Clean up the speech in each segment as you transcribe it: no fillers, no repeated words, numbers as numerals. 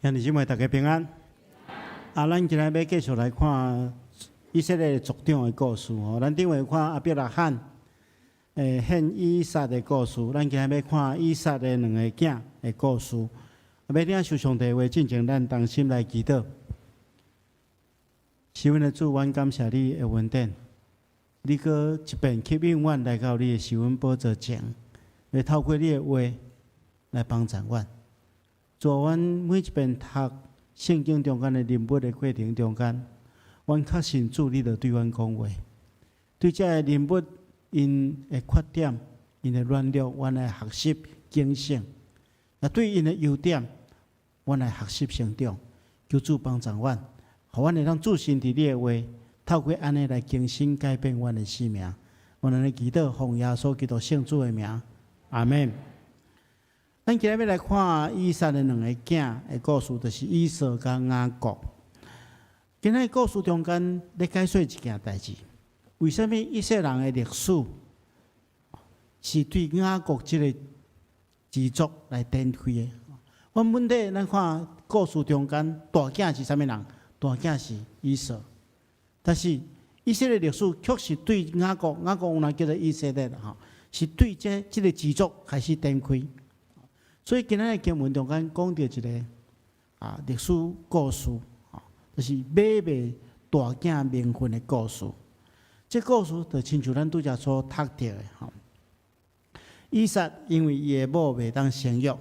兄弟姊妹，大家平安。咱今日要继续来看以色列族长的故事。咱顶回看亚伯拉罕献以撒的故事，咱今日要看以撒的两个囝的故事。要领受上帝话，进前咱同心来祈祷。是阮的主，阮感谢你的恩典，你搁一遍吸引阮来到你的施恩宝座前，来透过你的话来帮助阮。做阮每一遍读圣经中间的人物的过程中间，阮确信主你着对阮讲话，对这个人物因的缺点、因的软弱，阮来学习警醒；也对因的优点，阮来学习成长。求主帮助阮，互阮会当注心伫你的话，透过安尼来更新改变阮的生命。阮安尼祈祷，奉耶稣基督圣主的名，阿门。咱今日要来看以撒的两个囝的故事，就是以扫甲雅各。今日故事中间咧解说一件代志：为什么以色列人的历史是对雅各这个支族来展开的？阮问题，咱看故事中间大囝是啥物人？大囝是以扫，但是以色列历史确实对雅各有哪叫做以色列哈，是对这个支族开始展开。所以今日经文中间讲到一个历史故事，就是买卖大囝名分的故事。这故事就亲像咱拄则所读到的，以撒因为伊的某袂当生育，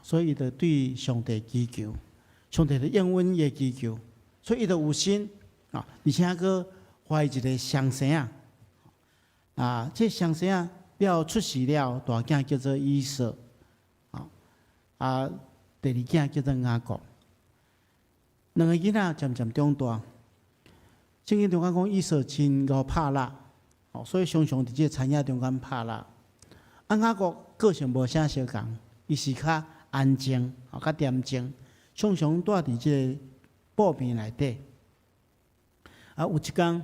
所以伊就对上帝祈求，上帝就应允伊的祈求，所以伊就有心而且佫怀一个双生这双生了出世了，大囝叫做以扫。第二囝叫做雅各，两个囡仔渐渐长大。圣经中间讲，以扫真够拍力，所以常常伫这产业中间拍力。雅各个性无啥相共，伊是较安静，较恬静，常常住伫这布边内底。有一天，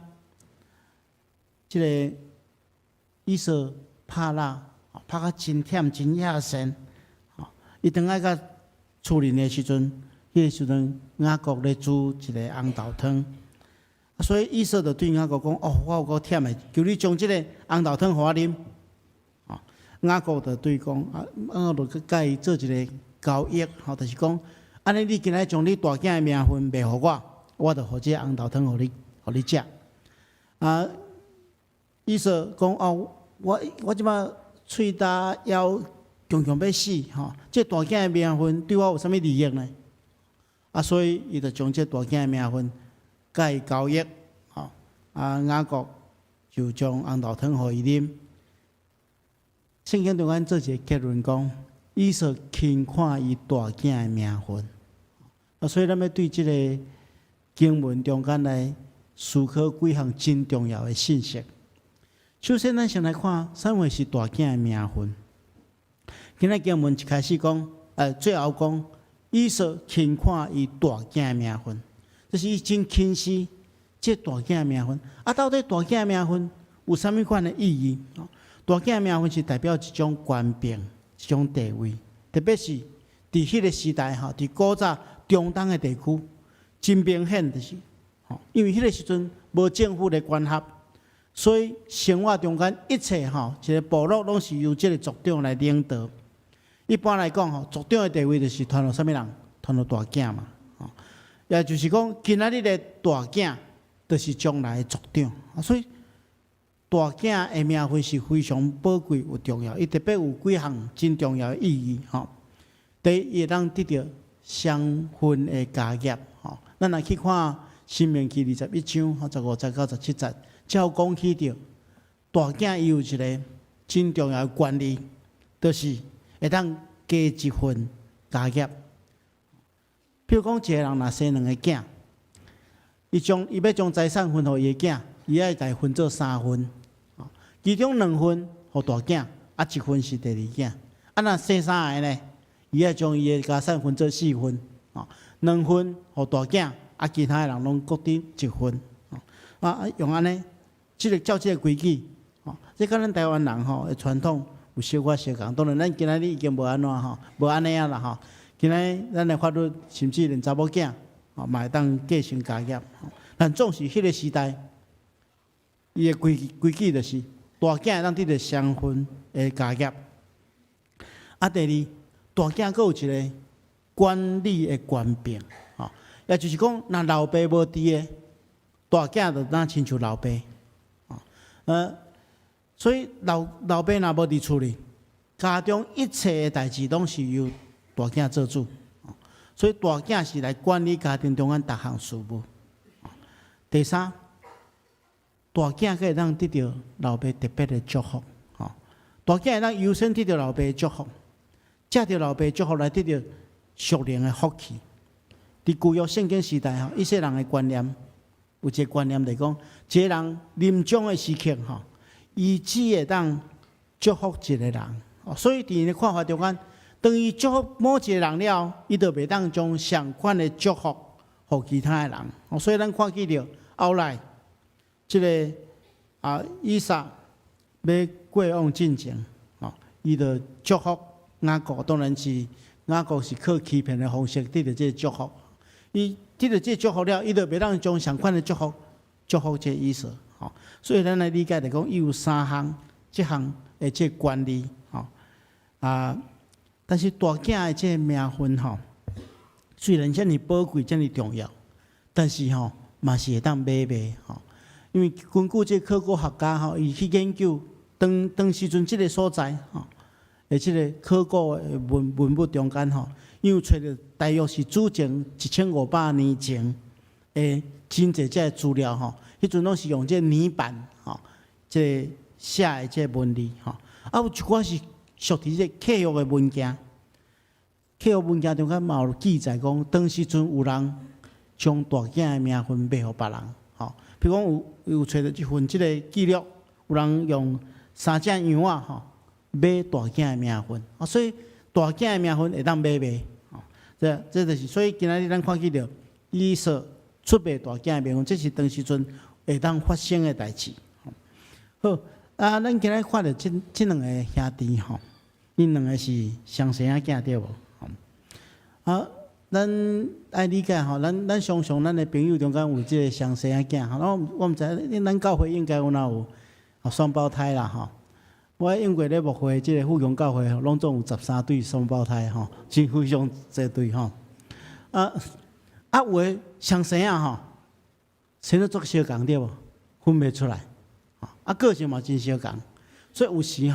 这个以扫拍力，拍甲真忝真野神。伊当爱到厝里的时阵，迄个时阵雅各咧煮一个红豆汤，所以以扫就对雅各讲：“我有够忝的，求你将即个红豆汤互我啉。”雅各就对讲：“我就甲伊做一个交易，就是讲，安尼你今仔将你大囝的名分卖互我，我就互即个红豆汤互你食。”以扫讲：“我即马喙焦腰。”强强要死这大囝的名分对我有啥物利益呢？所以伊就将这大囝的名分甲伊交易，雅各就将红豆汤互伊啉。圣经中间做一个结论讲，以扫轻看伊大囝的名分，所以咱要对这个经文中间来思考几项真重要的信息。首先，咱先来看啥货是大囝的名分。今仔经文一开始讲，最后讲，以扫轻看伊大囝的名分，就是伊真轻视这大囝的名分。到底大囝的名分有啥物款的意义？大囝的名分是代表一种权柄、一种地位，特别是伫迄个时代伫古早中东的地区，真明显就是，因为迄个时阵无政府的管辖，所以生活中间一切一个部落拢是由这个族长来领导。一般来讲，族长的地位就是传到啥物人？传到大囝嘛。也就是讲，今仔日的大囝，就是将来的族长。所以，大囝的名分是非常宝贵、有重要。伊特别有几项真重要的意义。第一，伊会当得到双份的家业。咱来去看《申命记》21章15节到17节，才有讲起到大囝伊有一个真重要的权利，就是会当加一份家业。譬如讲，一个人若生两个囝，伊要将财产分互伊个囝，伊爱家分做3份，其中2份互大囝，1份是第二囝。若生3个呢，伊爱将伊个家产分做4份，2份互大囝，其他的人拢各得1份。用安尼，照这个规矩，这甲咱台湾人的传统有小可相共。当然，咱今仔日已经无安怎无安尼啦今仔咱的法律，甚至连查某囝嘛会当继承家业。但总是迄个时代，伊的规矩就是大囝会当得到双份的家业。第二，大囝佫有一个管理的权柄，也就是讲，若老爸无伫的，大囝就当亲像老爸，所以老爸若无伫厝里，家中一切的代志拢是由大囝做主，所以大囝是来管理家庭中间逐项事务。第三，大囝可以当得到老爸特别的祝福，大囝会当优先得到老爸的祝福，借着老爸的祝福来得到属灵的福气。伫旧约圣经时代伊些人的观念，有一个观念来讲，一个人临终的时刻伊只会当祝福一个人，所以伫伊的看法中间，当伊祝福某一个人了，伊就袂当将相款的祝福予其他的人。所以咱看见着后来，这个以撒要过往进前，伊就祝福雅各，当然是雅各是靠欺骗的方式得到这个祝福。伊得到这个祝福了，伊就袂当将相款的祝福这以撒。所以咱来理解来讲，伊有三项，这项的这管理，但是大囝的这名分虽然遮尔宝贵、遮尔重要，但是嘛是会当买卖，因为根据这考古学家伊去研究当时阵这个所在的这个考古的文物中间因为找到大约是主前1500年前的真侪这资料迄阵拢是用这泥板这写的这文字有一寡是属于这客约的文件。客约文件中间嘛有记载讲，当时阵有人将大囝的名分卖予别人，比如讲有找到一份这个记录，有人用3只羊买大囝的名分，所以大囝的名分会当买卖，这就是所以今仔日咱看见着以撒出卖大囝的名分，这是当时阵会当发生的代志。好咱今仔看到这两个兄弟因两个是双生仔对无？咱爱理解咱常常咱的朋友中间有这个双生仔，我毋知咱教会应该有双胞胎啦我英国咧牧会，这个富强教会拢总有13对双胞胎真非常侪对有诶双生仔生得足相共对无？分袂出来个性嘛真相共，所以有时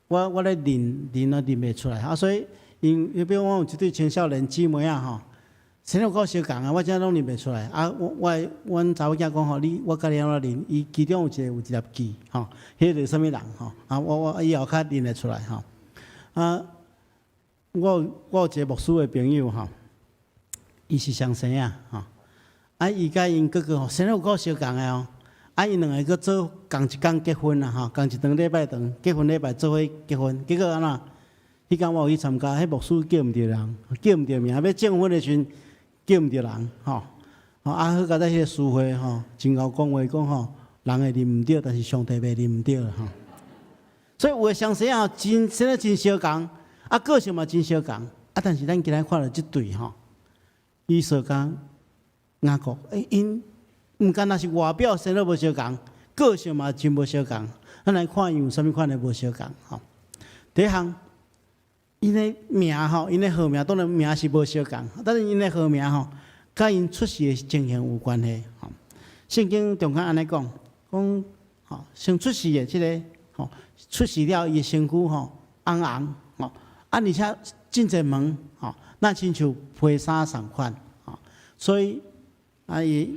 我咧认袂出来所以比如我有一对青少年姊妹生得够相共我真拢认袂出来阮查某囝讲我甲你安怎认？伊其中有一粒记迄个什么人我以后较认得出来我有一个牧师的朋友伊是双生仔伊甲因哥哥生得够相共的因两个佫做同一天结婚同一堂礼拜堂结婚礼拜做伙结婚，结果安怎？迄天我有去参加，迄牧师叫毋着人，叫毋着名，要证婚的时阵叫毋着人好甲咱迄个书会真够讲话讲人会认毋着，但是上帝袂认毋着所以有诶双生仔生得真相共个性嘛真相共但是咱今仔看到即对以撒甲雅各因毋单那是外表生得无相共，个性嘛真无相共。咱来看伊有啥物款的无相共第一项，因的名因的号名当然名是无相共，但是因的号名甲因出世的情形有关系圣经中间安尼讲先出世的即个出世了伊的身躯红红而且真侪毛那亲像披衫同款所以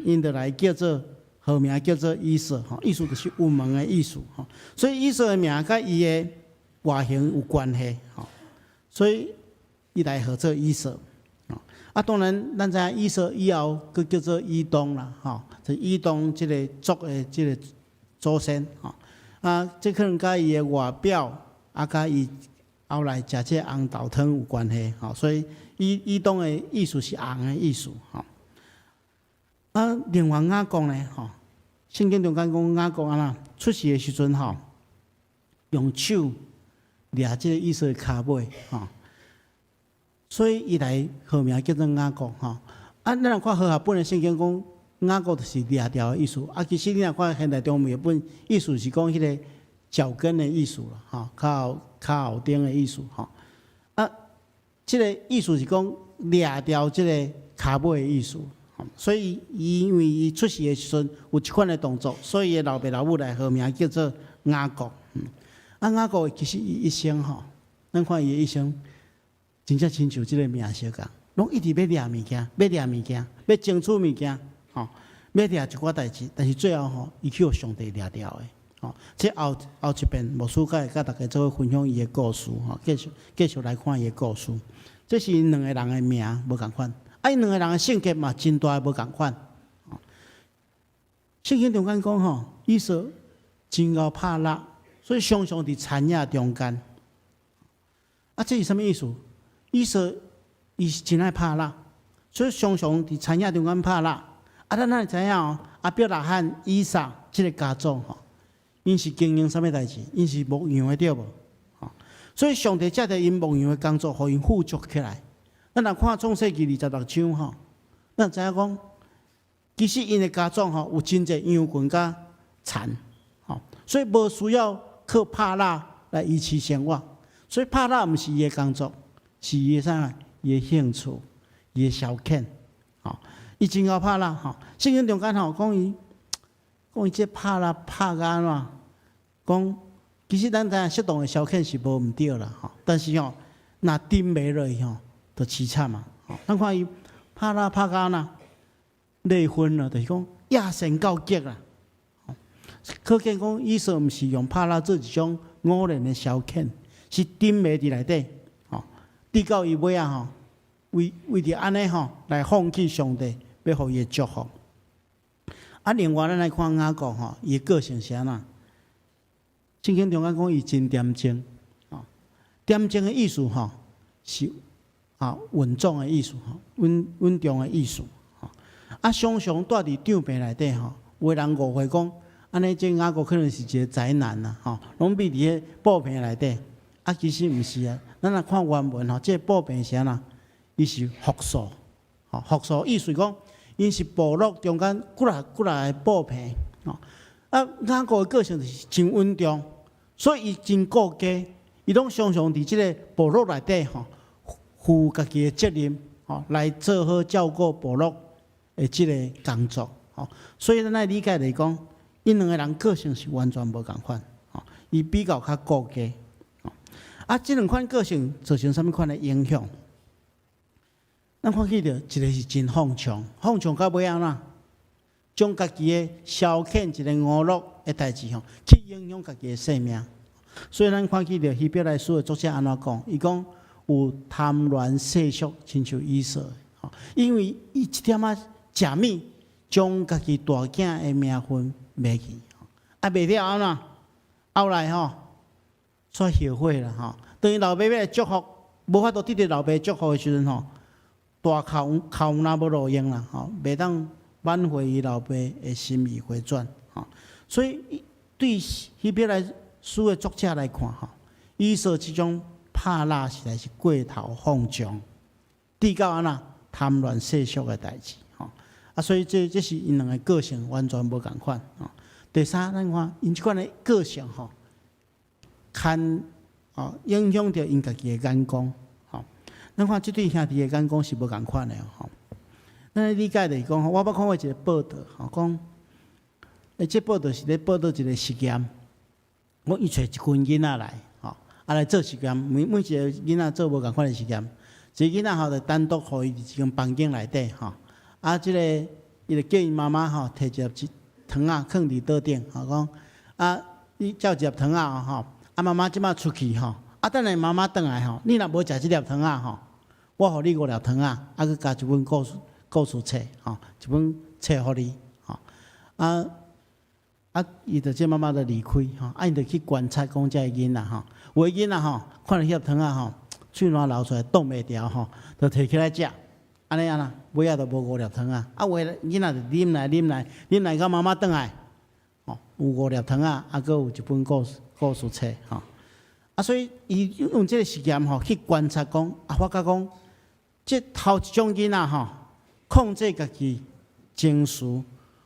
因就来叫做号名叫做以撒意思就是有毛的意思所以以撒的名甲伊的外形有关系所以伊来号做以撒当然咱知影以撒以后佫叫做以东啦就以东即个族的即个祖先这可能甲伊的外表甲伊后来食这红豆汤有关系所以以东的意思是红的意思另外雅各呢圣经中间讲雅各安怎出世的时阵用手抓这个以撒的骹尾所以伊来号名叫做雅各吼。啊，咱若看和合本的圣经讲，雅各就是掠条的意思。啊，其实你若看现代中文的本，意思是讲迄个脚跟的意思啦，吼，脚后顶的意思吼。啊，即个意思是讲掠条即个骹尾的意思。所以因为伊出世的时阵有即款的动作，所以老爸老母来号名叫做雅各。啊，雅各其实伊一生吼，咱看伊的一生，真正亲像即个名相共，拢一直要掠物件，要掠物件，要争取物件，吼，要掠一寡代志，但是最后吼，伊去互上帝掠掉的。吼，这后一遍牧师会甲大家做伙分享伊的故事，吼，继续来看伊的故事。这是两个人的名无共款。啊，因两个人的性格嘛，真大无共款。圣经中间讲吼，以扫真够拍力，所以常常伫田野中间。啊，这是什么意思？以扫伊是真爱拍力，所以常常伫田野中间拍力。啊，咱哪会知影哦？阿伯拉罕、以撒这个家族吼，因是经营什么代志？因是牧羊的对无？所以上帝才伫因牧羊的工作，互因富足起来。咱若看创世纪26章吼，咱知影讲，其实因的家族吼有真侪羊群甲田，吼，所以无需要靠拍蜡来维持生活。所以拍蜡毋是伊的工作，是伊的啥？伊的兴趣，伊的消遣，吼，伊真够拍蜡吼。圣经中间吼讲伊这拍蜡拍甲安怎？讲其实咱知影适当的消遣是无毋对啦，吼，但是吼，若沉迷落去吼。就凄惨嘛！咱看伊拍啦拍到呐，离婚了，就是讲野心够极啦。可见讲，以扫毋是用拍啦做一种偶然的消遣，是沉迷伫内底，吼，直到伊尾啊吼，为着安尼吼来放弃上帝，要互伊祝福。啊，另外咱来看雅各吼，伊的个性是安怎？圣经中间讲伊真恬静，恬静的意思吼是。稳重的意思吼，稳重的意思吼。啊，常常住伫帐篷内底吼，有人误会讲，安尼这雅各可能是一个宅男啦吼，拢避伫个布棚内底。啊，其实毋是啊，咱来看原文吼，这个布棚是安怎？伊是复数，吼，复数意思讲，因是部落中间几来的布棚吼。啊，雅各的个性就是真稳重，所以伊真顾家，伊拢常常伫即个部落内底吼。负家己的责任，吼，来做好照顾部落的即个工作，吼。所以咱来理解来讲，因两个人个性是完全无共款，吼。伊比较较顾家，吼。啊，即两款个性造成什么款的影响？咱看起着一个是真放纵，放纵到尾安怎？将家己的消遣一个娱乐的代志，吼，去影响家己的生命。所以咱看起着希伯来书的作者安怎讲？伊讲。有贪恋世俗，亲像以扫，因为伊一点仔食物，将家己大囝的名分卖去，啊，卖了安怎？后来吼，煞后悔啦吼。等于老爸要来祝福，无法度得到老爸祝福的时阵吼，大口若无路用啦吼，袂当挽回伊老爸的心意回转吼。所以对希伯来书的作者来看吼，以扫即种。拍蜡实在是过头放纵，低到安那贪恋世俗的代志，吼啊，所以这是因两个个性完全无共款，吼。第三，咱看因即款的个性，吼，牵影响着因家己的眼光，吼。咱看即对兄弟的眼光是无共款的，吼。咱理解就是讲，我捌看过一个报道，吼，讲，这报道是咧报道一个实验，我伊找一群囡仔来。啊，来做实验，每一个囡仔做无共款的实验。一个囡仔吼就单独互伊伫一间房间内底吼，啊，即个伊就叫伊妈妈吼摕一粒糖仔放伫桌顶，吼讲啊，你照一粒糖仔吼，啊妈妈即马出去吼，啊等下妈妈转来吼，你若无食即粒糖仔吼，我互你5粒糖仔，啊佮加一本故事册吼，一本册互你吼，伊就即妈妈就离开吼，伊就去观察讲遮个囡仔吼。有个囡仔吼，看到迄粒糖仔吼，喙烂流出来，挡袂牢吼，就摕起来食。安尼啊啦，尾仔就无5粒糖仔。啊，有个囡仔就啉来，到妈妈转来，吼，有5粒糖仔，啊，佮有一本故事册吼。啊，所以伊用这个实验吼去观察讲，啊，发觉讲，即头一种囡仔吼，控制家己情绪，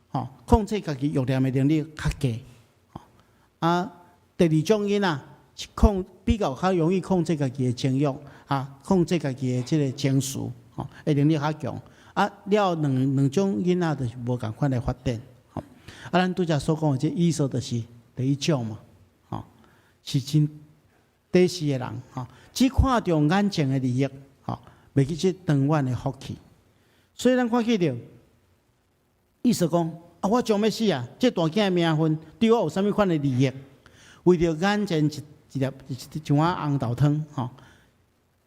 吼，控制家己欲念的能力较低，啊，第二种囡仔是比较较容易控制家己的情欲，控制家己的即个情绪，吼，的能力较强。了两种囡仔就是无共款的发展，吼。咱拄则所讲的即意识就是第一种嘛，吼，是真低视的人，吼，只看重眼前的利益，吼，袂去即长远的福气。所以咱看起着，意思讲我将要死啊！这大囝的名分对我有啥物款的利益？为着眼前一碗红豆汤，吼，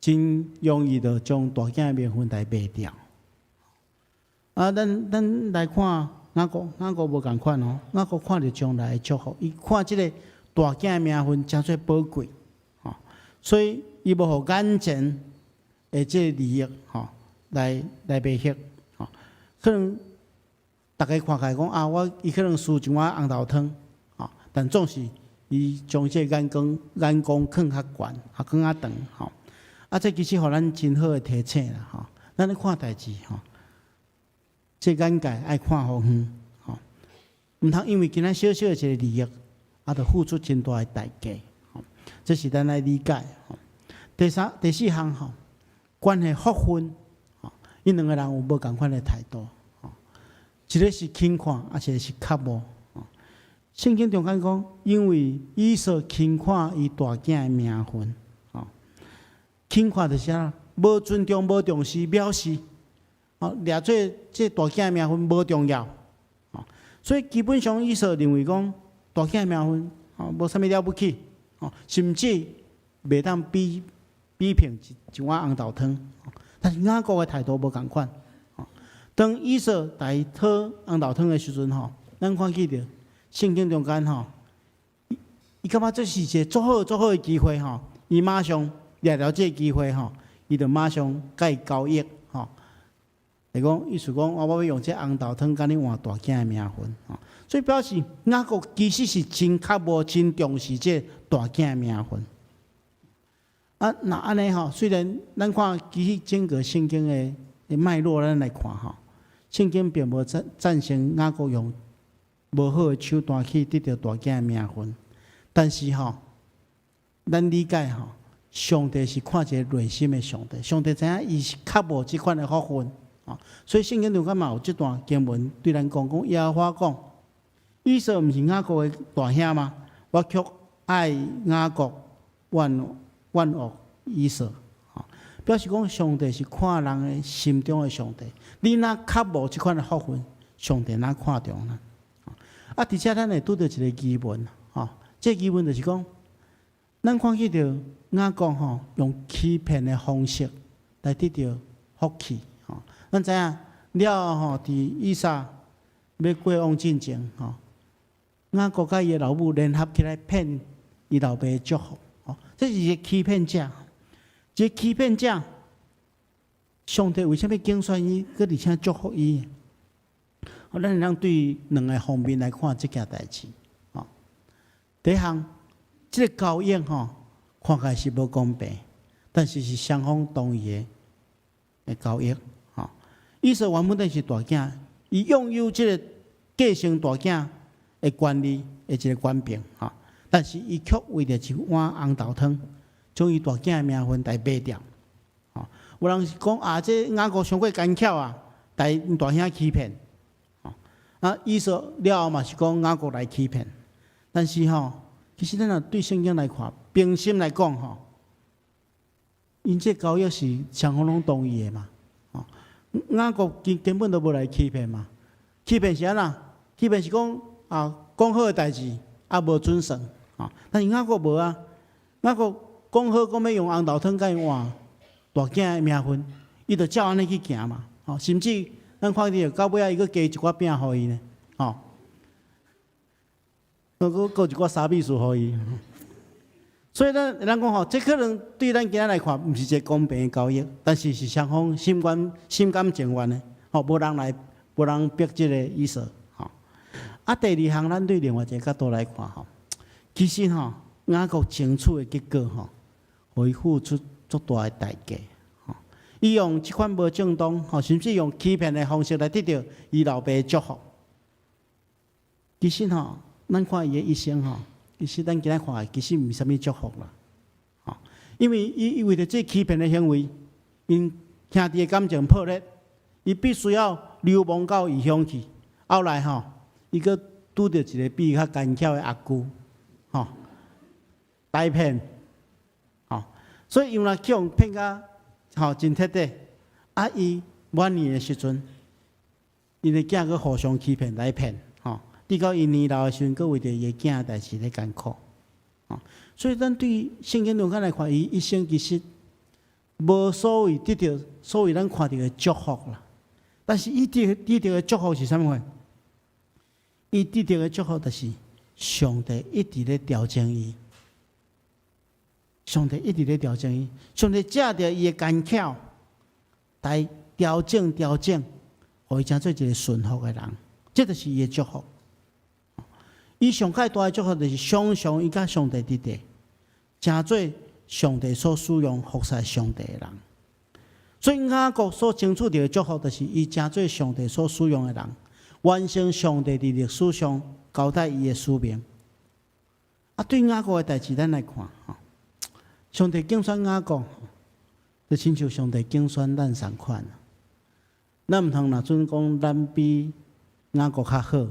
真容易就将大囝的名分来卖掉。咱来看雅各无共款哦，雅各看着将来的祝福，伊看即个大囝的名分真侪宝贵，吼，所以伊无互眼前的即个利益，吼，来卖血，吼，可能大家看起来讲伊可能输一碗红豆汤，吼，但总是伊将这眼光放较悬，放较长，吼，这其实互咱真好的提醒啦，吼，咱咧看代志，吼。这眼界爱看好远，吼，毋通因为今仔小小的一个利益，就付出真大的代价，吼，这是咱来理解，吼。第四项，吼，关系福分，吼，因两个人有无共款的态度，吼，一个是轻看，一个是较无，吼。圣经中讲，因为以扫轻看伊大囝的名分，吼，轻看就是啥？无尊重、无重视、藐视。掠做这大囝的名分无重要，所以基本上以扫认为讲大囝的名分无啥物了不起，甚至袂当比拼一碗红豆汤。但是雅各的态度无共款，当以扫来讨红豆汤的时阵，咱看起着圣经中间伊感觉这是一个足好的机会，伊马上掠了这个机会，伊就马上甲伊交易，是讲，意思讲，我要用这红豆汤甲你换大囝的名分，所以表示雅各其实是真较无真重视这大囝的名分。那安尼虽然咱看其实整个圣经的脉络，咱来看圣经并无赞成雅各用无好的手段去得到大囝的名分，但是咱理解上帝是看一个内心的上帝，上帝知影伊是较无即款的福分。所以圣经中间嘛有这段经文对咱讲，耶和华讲，以扫毋是雅各的大兄吗？我却爱雅各，怨恶以扫。表示讲上帝是看人的心中的上帝，你若较无这款的福分，上帝哪看重呢？而且咱会拄到一个疑问，这疑问就是讲，咱看起着雅各用欺骗的方式来得到福气。咱知影了伫以撒要过往进前，雅各甲伊的老母联合起来骗伊老爸的祝福，这是一个欺骗者。这欺骗者，上帝为什么拣选伊，搁而且祝福伊？咱通对两个方面来看这件代志。第一项，这个交易看起来是无公平，但是是双方同意的交易。以扫原本是大囝，伊拥有这个继承大囝的权利的一个权柄，但是伊却为了一碗红豆汤，将伊大囝的名分来卖掉。有人是讲这雅各伤过奸巧啊，来大兄欺骗。以扫了后嘛是讲雅各来欺骗，但是其实咱若对圣经来看，平心来讲因这交易是双方拢同意的嘛。雅各根本都无来欺骗嘛，欺骗是安那？欺骗是讲讲好的代志无准绳，但是雅各无啊，雅各讲好讲要用红豆汤甲伊换大囝的名分，伊就照安尼去行嘛，甚至咱看到到尾伊佫加一寡饼互伊呢，佫一寡沙米薯互伊。所以咱讲这可能对咱今仔来看，毋是一个公平的交易，但是是双方心甘情愿的，无人逼这个以扫。第二项，咱对另外一个角度来看，其实雅各争取的结果，互伊付出足大的代价。伊用即款无正当，甚至用欺骗的方式来得到伊老爸的祝福。其实咱看伊的一生其实咱今仔看，其实毋是啥物祝福啦，因为伊为着这欺骗的行为，因兄弟的感情破裂，伊必须要流亡到异乡去。后来伊阁拄着一个比伊较奸巧的阿舅，大骗，所以因若去用骗甲真彻底，伊晚年的时阵，因的囝阁互相欺骗来骗，直到因年老的时阵，阁为着伊的囝的代志咧艰苦，所以咱对圣经中间来看，伊一生其实无所谓得到所谓咱看到的祝福啦。但是伊得到的祝福是啥物？伊得到的祝福就是上帝一直咧调整伊，上帝一直咧调整伊，上帝借着伊的奸巧来调整，互伊成做一个顺服的人，这就是伊的祝福。伊上界大的祝福就是常常伊甲上帝伫地，成做上帝所使用服侍上帝的人。所以雅各所争取到的祝福，就是伊成做上帝所使用的人，完成上帝伫历史上交代伊的使命。对雅各的代志，咱来看上帝竞选雅各，就亲像上帝竞选咱同款。咱毋通若准讲咱比雅各较好。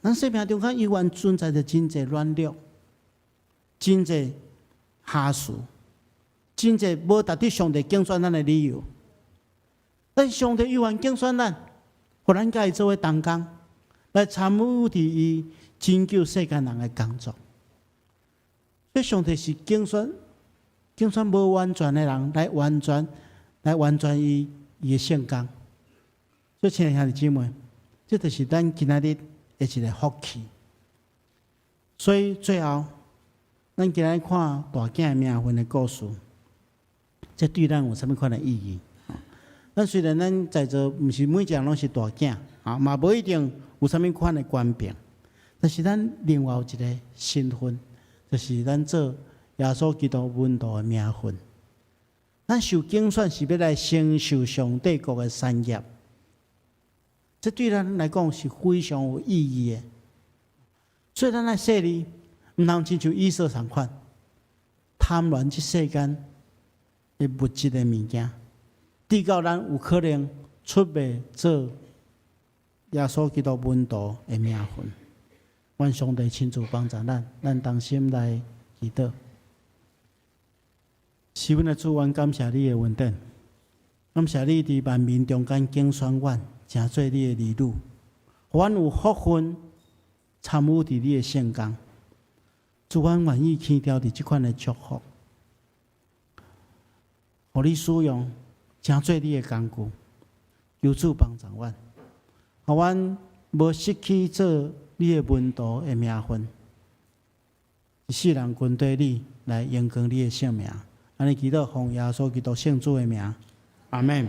咱生命中间永远存在着真侪软弱，真侪瑕疵，真侪无达到上帝竞选咱的理由。但上帝永远竞选咱，互咱甲伊做伙同工，来参与伫伊拯救世间人的工作。所以上帝是竞选无完全的人来完全伊的圣工。所以亲爱兄弟姊妹，这就是咱今仔日的一个福气。所以最后，咱今日看大囝的命运的故事，这对咱有啥物款的意义？咱虽然咱在座毋是每一个人拢是大囝，嘛无一定有啥物款的官兵，但是咱另外有一个身份，就是咱做耶稣基督门徒的名分。咱受竞选是要来承受上帝国的产业，这对咱来讲是非常有意义的。所以咱来说哩，毋通亲像以色同款，贪恋这世间的物质的物件，直到咱有可能出卖做耶稣基督门徒的名分。愿上帝亲自帮助咱同心来祈祷。是阮的主，阮感谢你的恩典，感谢你伫万民中间拣选阮，成做你的儿女，互阮有福分参与伫你的圣工。主，阮愿意牵调伫即款的祝福，互你使用，成做你的工具。求主帮助阮，互阮无失去做你的门徒的名分，一世人跟对你来荣光你的性命。安尼祈祷，奉耶稣基督圣主的名，阿门。